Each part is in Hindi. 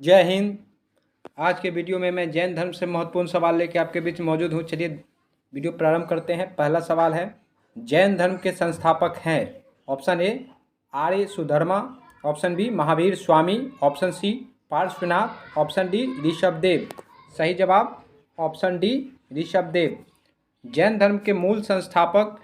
जय हिंद। आज के वीडियो में मैं जैन धर्म से महत्वपूर्ण सवाल लेकर आपके बीच मौजूद हूँ। चलिए वीडियो प्रारंभ करते हैं। पहला सवाल है, जैन धर्म के संस्थापक हैं? Option A Arya Sudharma, option B Mahavir Swami, option C Parshvanath, option D Rishabhdev. सही जवाब ऑप्शन डी ऋषभदेव। जैन धर्म के मूल संस्थापक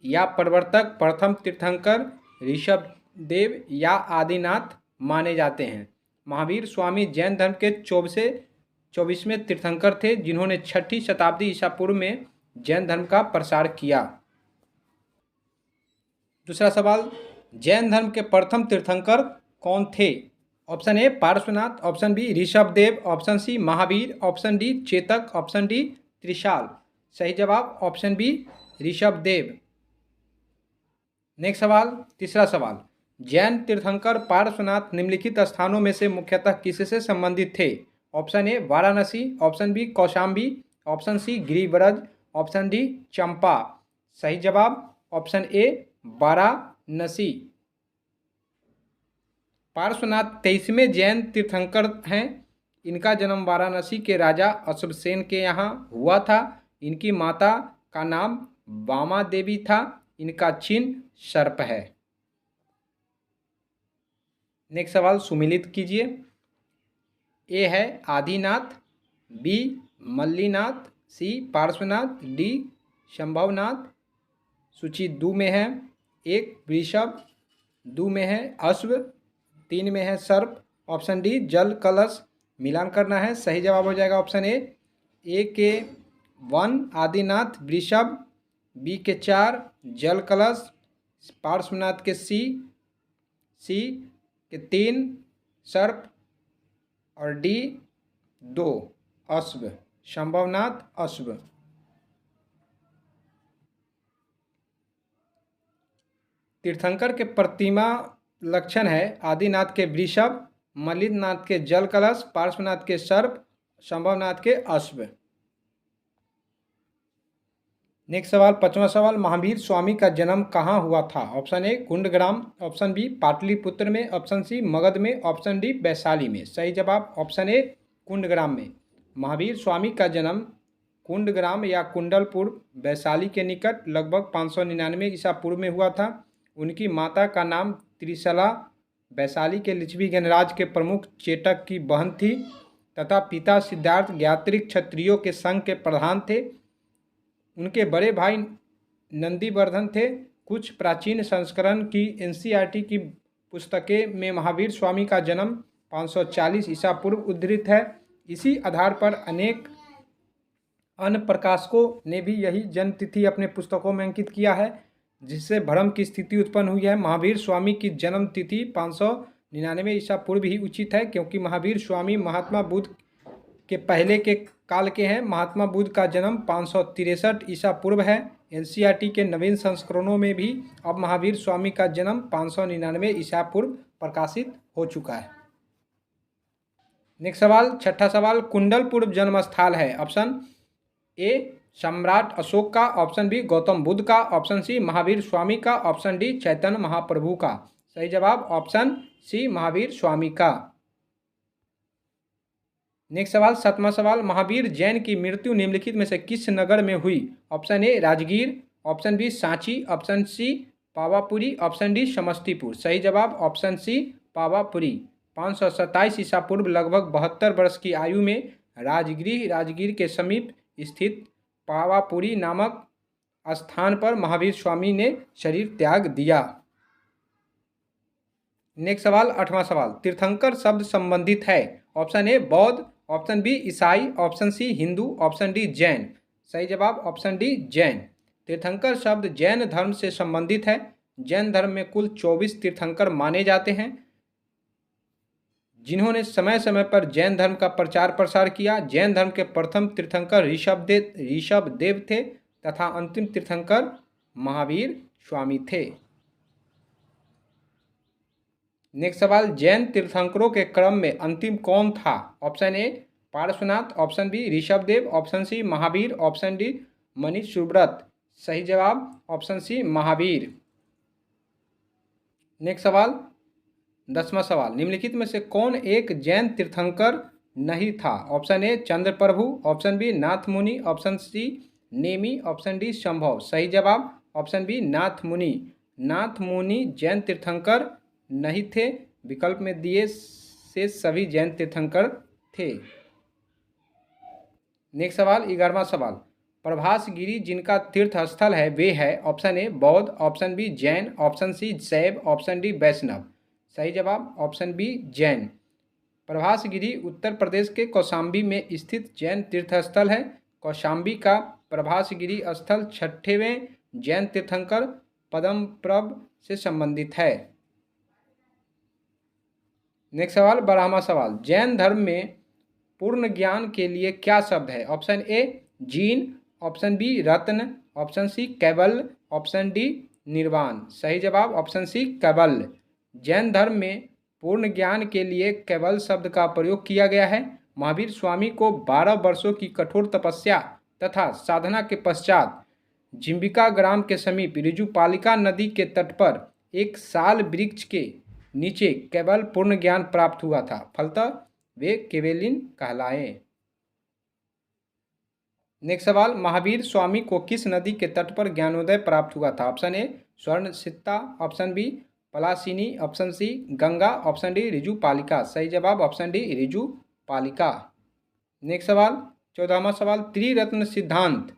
या प्रवर्तक प्रथम तीर्थंकर ऋषभदेव या आदिनाथ माने जाते हैं। महावीर स्वामी जैन धर्म के 24वें तीर्थंकर थे, जिन्होंने 6ठी शताब्दी ईसा पूर्व में जैन धर्म का प्रसार किया। दूसरा सवाल, जैन धर्म के प्रथम तीर्थंकर कौन थे? Option A Parshvanath, option B Rishabhdev, option C Mahavir, option D Chetak, option D Trishal. सही जवाब ऑप्शन बी ऋषभदेव। नेक्स्ट सवाल, तीसरा सवाल, जैन तीर्थंकर पार्श्वनाथ निम्नलिखित स्थानों में से मुख्यतः किससे संबंधित थे? Option A Varanasi, option B Kaushambi, option C Girivraj, option D Champa. सही जवाब ऑप्शन ए वाराणसी। पार्श्वनाथ 23वें जैन तीर्थंकर हैं। इनका जन्म वाराणसी के राजा अश्वसेन के यहाँ हुआ था। इनकी माता का नाम वामा देवी था। इनका चिन्ह सर्प है। नेक्स्ट सवाल सुमिलित कीजिए। ए है आदिनाथ, बी मल्लीनाथ, सी पार्श्वनाथ, डी शंभवनाथ। सूची 2 में है। 1 वृषभ, 2 में है अश्व, 3 में है सर्प, ऑप्शन डी जल कलश। मिलान करना है। सही जवाब हो जाएगा ऑप्शन ए के 1 आदिनाथ वृषभ, बी के 4 जल कलश, पार्श्वनाथ के सी के 3 सर्प और डी 2 अश्व, शंभवनाथ अश्व। तीर्थंकर के प्रतिमा लक्षण है आदिनाथ के वृषभ, मल्लिनाथ के जल कलश, पार्श्वनाथ के सर्प, शंभवनाथ के अश्व। नेक्स्ट सवाल, 5वां सवाल, महावीर स्वामी का जन्म कहाँ हुआ था? Option A Kundagram, option B Pataliputra में, ऑप्शन सी मगध में, ऑप्शन डी वैशाली में। सही जवाब ऑप्शन ए कुंडग्राम में। महावीर स्वामी का जन्म कुंडग्राम या कुंडलपुर वैशाली के निकट लगभग 599 ईसा पूर्व में हुआ था। उनकी माता का नाम त्रिशला वैशाली के लिच्छवी गणराज्य के प्रमुख चेटक की बहन थी तथा पिता सिद्धार्थ ज्ञात्रिक क्षत्रियों के संघ के प्रधान थे। उनके बड़े भाई नंदीवर्धन थे। कुछ प्राचीन संस्करण की एनसीईआरटी की पुस्तकें में महावीर स्वामी का जन्म 540 ईसा पूर्व उद्धृत है। इसी आधार पर अनेक अन्य प्रकाशकों ने भी यही जन्म तिथि अपने पुस्तकों में अंकित किया है, जिससे भ्रम की स्थिति उत्पन्न हुई है। महावीर स्वामी की जन्म तिथि 599 ईसा पूर्व ही उचित है, क्योंकि महावीर स्वामी महात्मा बुद्ध के पहले के काल के हैं। महात्मा बुद्ध का जन्म 563 ईसा पूर्व है। एनसीईआरटी के नवीन संस्करणों में भी अब महावीर स्वामी का जन्म 599 ईसा पूर्व प्रकाशित हो चुका है। नेक्स्ट सवाल, 6ठा सवाल, कुंडलपुर जन्म स्थल है। ऑप्शन ए सम्राट अशोक का, ऑप्शन बी गौतम बुद्ध का, ऑप्शन सी महावीर स्वामी का, ऑप्शन डी चैतन्य महाप्रभु का। सही जवाब ऑप्शन सी महावीर स्वामी का। नेक्स्ट सवाल, 7वां सवाल, महावीर जैन की मृत्यु निम्नलिखित में से किस नगर में हुई? Option A Rajgir, option B Sanchi, option C Pawapuri, option D Samastipur. सही जवाब ऑप्शन सी पावापुरी। 527 ईसा पूर्व लगभग 72 वर्ष की आयु में राजगीर के समीप स्थित पावापुरी नामक स्थान पर महावीर स्वामी ने शरीर त्याग दिया। नेक्स्ट सवाल, 8वां सवाल, तीर्थंकर शब्द संबंधित है। Option A Bauddh, option B Isai, option C Hindu, option D Jain. सही जवाब ऑप्शन डी जैन। तीर्थंकर शब्द जैन धर्म से संबंधित है। जैन धर्म में कुल 24 तीर्थंकर माने जाते हैं, जिन्होंने समय समय पर जैन धर्म का प्रचार प्रसार किया। जैन धर्म के प्रथम तीर्थंकर ऋषभदेव थे तथा अंतिम तीर्थंकर महावीर स्वामी थे। नेक्स्ट सवाल, जैन तीर्थंकरों के क्रम में अंतिम कौन था? Option A Parshvanath, option B Rishabhdev, option C Mahavir, option D Manish Subrat. सही जवाब ऑप्शन सी महावीर। नेक्स्ट सवाल, 10वां सवाल, निम्नलिखित में से कौन एक जैन तीर्थंकर नहीं था? Option A Chandra Prabhu, option B Nath Muni, option C Nemi, option D Sambhav. सही जवाब ऑप्शन बी नाथ मुनि। नाथ मुनि जैन तीर्थंकर नहीं थे, विकल्प में दिए से सभी जैन तीर्थंकर थे। नेक्स्ट सवाल 11वां सवाल, प्रभास गिरी जिनका तीर्थ स्थल है वे है? Option A Bauddh, option B Jain, option C Shaiv, option D Vaishnav. सही जवाब ऑप्शन बी जैन। प्रभास गिरी उत्तर प्रदेश के कौशाम्बी में स्थित जैन तीर्थस्थल है। कौशाम्बी का प्रभास गिरी स्थल 6वें जैन तीर्थंकर पद्मप्रभ से संबंधित है। नेक्स्ट सवाल 12वां सवाल, जैन धर्म में पूर्ण ज्ञान के लिए क्या शब्द है? ऑप्शन ए जीन, ऑप्शन बी रत्न, ऑप्शन सी कैवल्य, ऑप्शन डी निर्वाण। सही जवाब ऑप्शन सी कैवल्य। जैन धर्म में पूर्ण ज्ञान के लिए कैवल्य शब्द का प्रयोग किया गया है। महावीर स्वामी को 12 वर्षों की कठोर तपस्या तथा साधना के पश्चात जिम्बिका ग्राम के समीप ऋजुपालिका नदी के तट पर एक साल वृक्ष के नीचे केवल पूर्ण ज्ञान प्राप्त हुआ था, फलतः वे केवलिन कहलाए। नेक्स्ट सवाल, महावीर स्वामी को किस नदी के तट पर ज्ञानोदय प्राप्त हुआ था? Option A Swarna Sitta, option B Palasini, option C Ganga, option D Rijupalika. सही जवाब ऑप्शन डी ऋजुपालिका। नेक्स्ट सवाल 14वां सवाल, त्रिरत्न सिद्धांत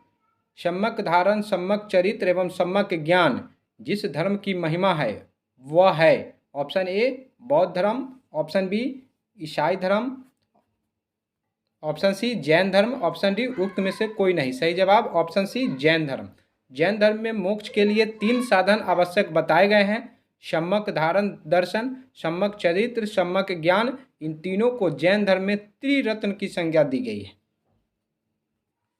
सम्यक धारण, सम्यक चरित्र एवं सम्यक ज्ञान जिस धर्म की महिमा है वह है? ऑप्शन ए बौद्ध धर्म, ऑप्शन बी ईसाई धर्म, ऑप्शन सी जैन धर्म, ऑप्शन डी उक्त में से कोई नहीं। सही जवाब ऑप्शन सी जैन धर्म। जैन धर्म में मोक्ष के लिए 3 साधन आवश्यक बताए गए हैं, सम्यक धारण दर्शन, सम्यक चरित्र, सम्यक ज्ञान। इन तीनों को जैन धर्म में त्रिरत्न की संज्ञा दी गई है।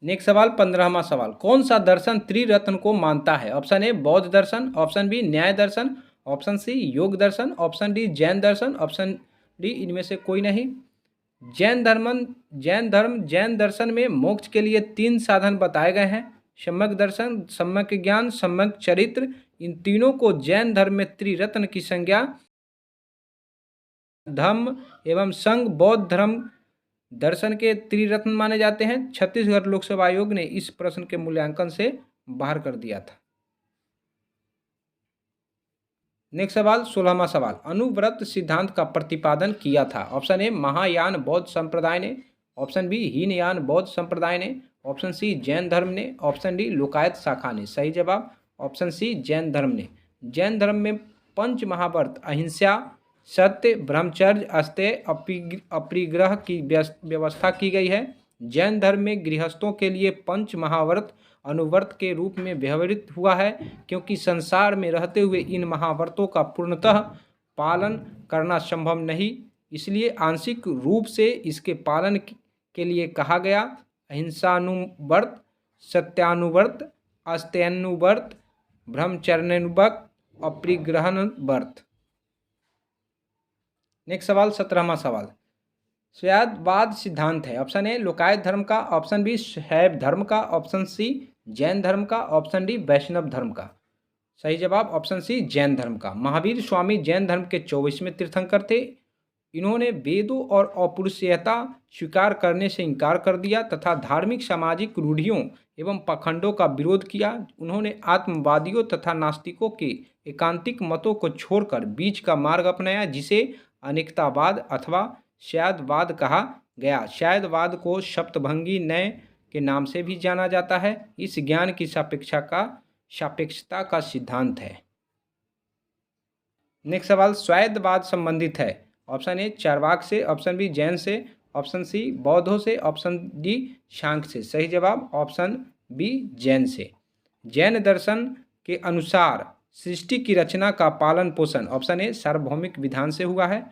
नेक्स्ट सवाल 15वां सवाल, कौन सा दर्शन त्रिरत्न को मानता है? ऑप्शन ए बौद्ध दर्शन, ऑप्शन बी न्याय दर्शन, ऑप्शन सी योग दर्शन, ऑप्शन डी जैन दर्शन, ऑप्शन डी इनमें से कोई नहीं। जैन दर्शन में मोक्ष के लिए 3 साधन बताए गए हैं, सम्यक दर्शन, सम्यक ज्ञान, सम्यक चरित्र। इन तीनों को जैन धर्म में त्रिरत्न की संज्ञा। धम्म एवं संघ बौद्ध धर्म दर्शन के त्रिरत्न माने जाते हैं। छत्तीसगढ़ लोकसेवा आयोग ने इस प्रश्न के मूल्यांकन से बाहर कर दिया था। नेक्स्ट सवाल 16वां सवाल, अनुव्रत सिद्धांत का प्रतिपादन किया था? ऑप्शन ए महायान बौद्ध संप्रदाय ने, ऑप्शन बी हीनयान बौद्ध संप्रदाय ने, ऑप्शन सी जैन धर्म ने, ऑप्शन डी लोकायत शाखा ने। सही जवाब ऑप्शन सी जैन धर्म ने। जैन धर्म में 5 महाव्रत अहिंसा, सत्य, ब्रह्मचर्य, अस्तेय, अपरिग्रह की व्यवस्था की गई है। जैन धर्म में गृहस्थों के लिए 5 महाव्रत अनुव्रत के रूप में व्यवहृत हुआ है, क्योंकि संसार में रहते हुए इन महाव्रतों का पूर्णतः पालन करना संभव नहीं, इसलिए आंशिक रूप से इसके पालन के लिए कहा गया। अहिंसानुव्रत, सत्यानुव्रत, अस्तेयानुव्रत, ब्रह्मचर्यानुव्रत, अपरिग्रहानुव्रत। नेक्स्ट सवाल 17वां सवाल, शैववाद सिद्धांत है? ऑप्शन ए लोकायत धर्म का, ऑप्शन बी शैव धर्म का, ऑप्शन सी जैन धर्म का, ऑप्शन डी वैष्णव धर्म का। सही जवाब ऑप्शन सी जैन धर्म का। महावीर स्वामी जैन धर्म के 24वें तीर्थंकर थे। इन्होंने वेदों और अपौरुषेयता स्वीकार करने से इनकार कर दिया तथा धार्मिक सामाजिक रूढ़ियों एवं पाखंडों का विरोध किया। उन्होंने आत्मवादियों तथा नास्तिकों के एकांतिक मतों को छोड़कर बीच का मार्ग अपनाया, जिसे अनेकतावाद अथवा शैववाद कहा गया। शैववाद को सप्तभंगी न्याय के नाम से भी जाना जाता है। इस ज्ञान की सापेक्षता का सिद्धांत है। नेक्स्ट सवाल शैववाद संबंधित है? ऑप्शन ए चार्वाक से, ऑप्शन बी जैन से, ऑप्शन सी बौद्धों से, ऑप्शन डी सांख्य से। सही जवाब ऑप्शन बी जैन से। जैन दर्शन के अनुसार सृष्टि की रचना का पालन पोषण ऑप्शन ए सार्वभौमिक विधान से हुआ है,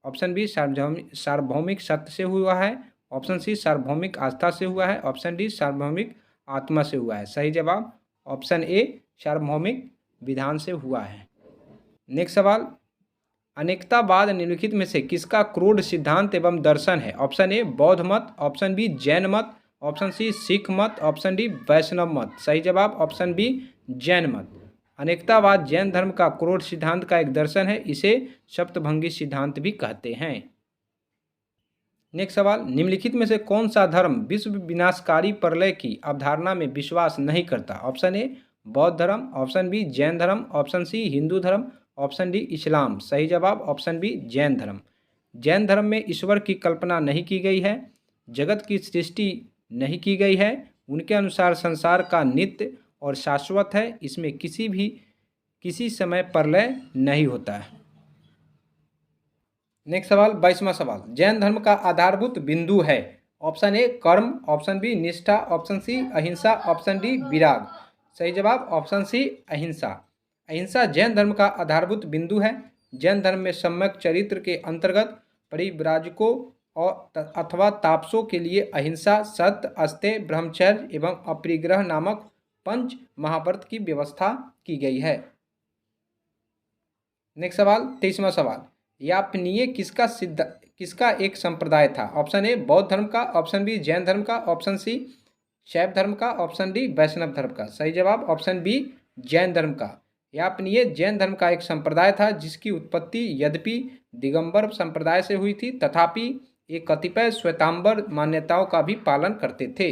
ऑप्शन बी सार्वभौमिक सत्य से हुआ है, ऑप्शन सी सार्वभौमिक आस्था से हुआ है, ऑप्शन डी सार्वभौमिक आत्मा से हुआ है। सही जवाब ऑप्शन ए सार्वभौमिक विधान से हुआ है। नेक्स्ट सवाल, अनेकतावाद निम्नलिखित में से किसका क्रोध सिद्धांत एवं दर्शन है? ऑप्शन ए बौद्ध मत, ऑप्शन बी जैन मत, ऑप्शन सी सिख मत, ऑप्शन डी वैष्णव मत। सही जवाब ऑप्शन बी जैन मत। अनेकतावाद जैन धर्म का क्रोध सिद्धांत का एक दर्शन है, इसे सप्तभंगी सिद्धांत भी कहते हैं। नेक्स्ट सवाल, निम्नलिखित में से कौन सा धर्म विश्व विनाशकारी प्रलय की अवधारणा में विश्वास नहीं करता? ऑप्शन ए बौद्ध धर्म, ऑप्शन बी जैन धर्म, ऑप्शन सी हिंदू धर्म, ऑप्शन डी इस्लाम। सही जवाब ऑप्शन बी जैन धर्म। जैन धर्म में ईश्वर की कल्पना नहीं की गई है, जगत की सृष्टि नहीं की गई है। उनके अनुसार संसार का नित्य और शाश्वत है, इसमें किसी समय प्रलय नहीं होता है। नेक्स्ट सवाल 22वां सवाल, जैन धर्म का आधारभूत बिंदु है? ऑप्शन ए कर्म, ऑप्शन बी निष्ठा, ऑप्शन सी अहिंसा, ऑप्शन डी विराग। सही जवाब ऑप्शन सी अहिंसा। अहिंसा जैन धर्म का आधारभूत बिंदु है। जैन धर्म में सम्यक चरित्र के अंतर्गत परिव्राजकों और अथवा तापसों के लिए अहिंसा, सत्य, अस्तेय, ब्रह्मचर्य एवं अपरिग्रह नामक पंच महाव्रत की व्यवस्था की गई है। नेक्स्ट सवाल 23वां सवाल, यापनीय किसका एक संप्रदाय था? ऑप्शन ए बौद्ध धर्म का, ऑप्शन बी जैन धर्म का, ऑप्शन सी शैव धर्म का, ऑप्शन डी वैष्णव धर्म का। सही जवाब ऑप्शन बी जैन धर्म का। यापनीय जैन धर्म का एक संप्रदाय था जिसकी उत्पत्ति यद्यपि दिगंबर संप्रदाय से हुई थी, तथापि ये कतिपय श्वेतांबर मान्यताओं का भी पालन करते थे।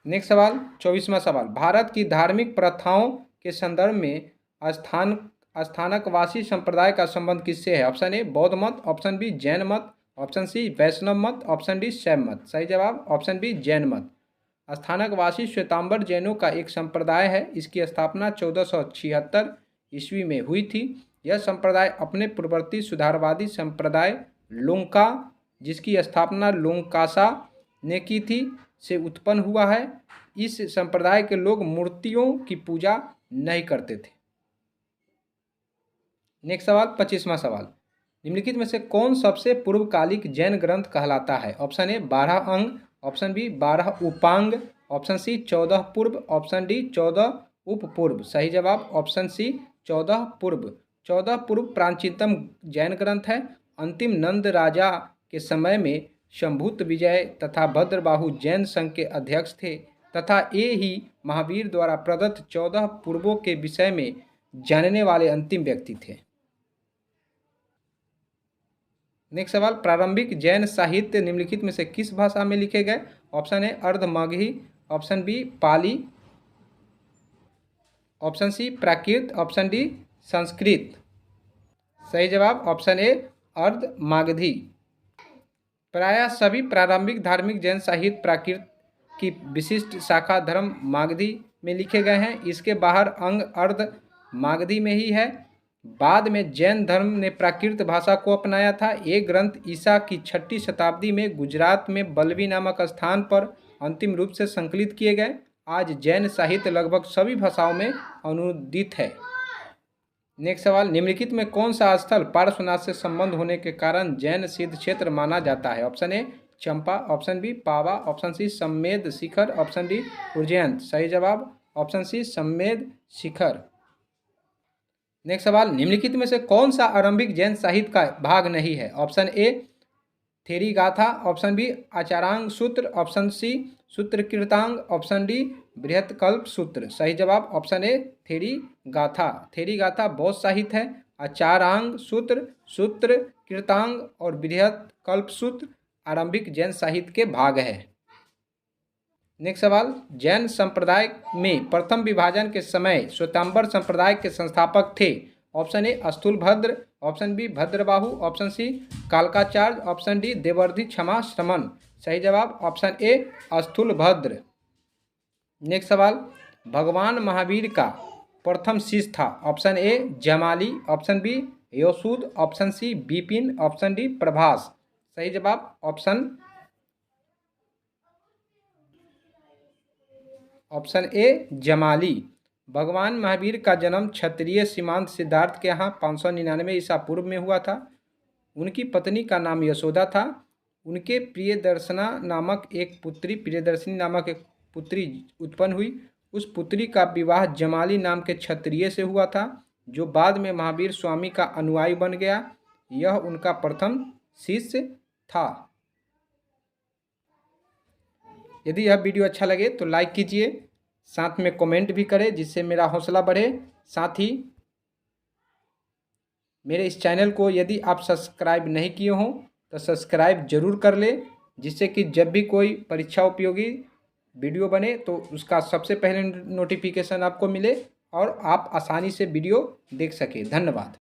नेक्स्ट सवाल 24वां सवाल, भारत की धार्मिक प्रथाओं के संदर्भ में स्थानकवासी संप्रदाय का संबंध किससे है? ऑप्शन ए बौद्ध मत, ऑप्शन बी जैन मत, ऑप्शन सी वैष्णव मत, ऑप्शन डी शैव मत। सही जवाब ऑप्शन बी जैन मत। स्थानकवासी श्वेतांबर जैनों का एक संप्रदाय है। इसकी स्थापना 1476 ईस्वी में हुई थी। यह संप्रदाय अपने पूर्ववर्ती सुधारवादी संप्रदाय लोंका, जिसकी स्थापना लोंकासा ने की थी, से उत्पन्न हुआ है। इस संप्रदाय के लोग मूर्तियों की पूजा नहीं करते थे। नेक्स्ट सवाल 25वां सवाल, निम्नलिखित में से कौन सबसे पूर्वकालिक जैन ग्रंथ कहलाता है? ऑप्शन ए 12 अंग, ऑप्शन बी 12 उपांग, ऑप्शन सी 14 पूर्व, ऑप्शन डी 14 उपपूर्व। सही जवाब ऑप्शन सी 14 पूर्व। 14 पूर्व प्राचीनतम जैन ग्रंथ है। अंतिम नंद राजा के समय में शंभुत विजय तथा भद्रबाहु जैन संघ के अध्यक्ष थे तथा ये ही महावीर द्वारा प्रदत्त 14 पूर्वों के विषय में जानने वाले अंतिम व्यक्ति थे। नेक्स्ट सवाल, प्रारंभिक जैन साहित्य निम्नलिखित में से किस भाषा में लिखे गए? Option A Ardhamagadhi, option B Pali, option C Prakrit, option D Sanskrit. सही जवाब ऑप्शन ए अर्धमागधी। प्रायः सभी प्रारंभिक धार्मिक जैन साहित्य प्राकृत की विशिष्ट शाखा धर्म मागधी में लिखे गए हैं। इसके बाहर अंग अर्ध मागधी में ही है। बाद में जैन धर्म ने प्राकृत भाषा को अपनाया था। ये ग्रंथ ईसा की 6वीं शताब्दी में गुजरात में बल्लवी नामक स्थान पर अंतिम रूप से संकलित किए गए। आज जैन साहित्य लगभग सभी भाषाओं में अनुदित है। नेक्स्ट सवाल, निम्नलिखित में कौन सा स्थल पार्श्वनाथ से संबंध होने के कारण जैन सिद्ध क्षेत्र माना जाता है? Option A Champa, option B Pava, option C Sammed Shikhar, option D Ujjain. सही जवाब option C Sammed Shikhar. Next सवाल, निम्नलिखित में से कौन सा आरंभिक जैन साहित्य का भाग नहीं है? ऑप्शन ए थेरी गाथा, ऑप्शन बी आचारांग सूत्र, ऑप्शन सी सूत्र कीर्तांग, ऑप्शन डी बृहत्कल्प सूत्र। सही जवाब ऑप्शन ए थेरी गाथा। थेरी गाथा बौद्ध साहित्य है। आचारांग सूत्र, सूत्र कीर्तांग और बृहत्कल्प सूत्र आरंभिक जैन साहित्य के भाग है। नेक्स्ट सवाल, जैन संप्रदाय में प्रथम विभाजन के समय श्वेतांबर संप्रदाय के संस्थापक थे? Option A Sthulabhadra, option B Bhadrabahu, option C Kalkacharya, option D Devardhi Kshama Shraman. सही जवाब ऑप्शन ए स्थूलभद्र। नेक्स्ट सवाल, भगवान महावीर का प्रथम शिष्य था? Option A Jamali, option B Yosud, option C Vipin, option D Prabhas. सही जवाब ऑप्शन ए जमाली। भगवान महावीर का जन्म क्षत्रिय सीमांत सिद्धार्थ के यहाँ 599 ईसा पूर्व में हुआ था। उनकी पत्नी का नाम यशोदा था। उनके प्रियदर्शनी नामक एक पुत्री उत्पन्न हुई। उस पुत्री का विवाह जमाली नाम के क्षत्रिय से हुआ था, जो बाद में महावीर स्वामी का अनुयायी बन गया। यह उनका प्रथम शिष्य था। यदि यह वीडियो अच्छा लगे तो लाइक कीजिए, साथ में कमेंट भी करें जिससे मेरा हौसला बढ़े। साथ ही मेरे इस चैनल को यदि आप सब्सक्राइब नहीं किए हों तो सब्सक्राइब जरूर कर लें, जिससे कि जब भी कोई परीक्षा उपयोगी वीडियो बने तो उसका सबसे पहले नोटिफिकेशन आपको मिले और आप आसानी से वीडियो देख सकें। धन्यवाद।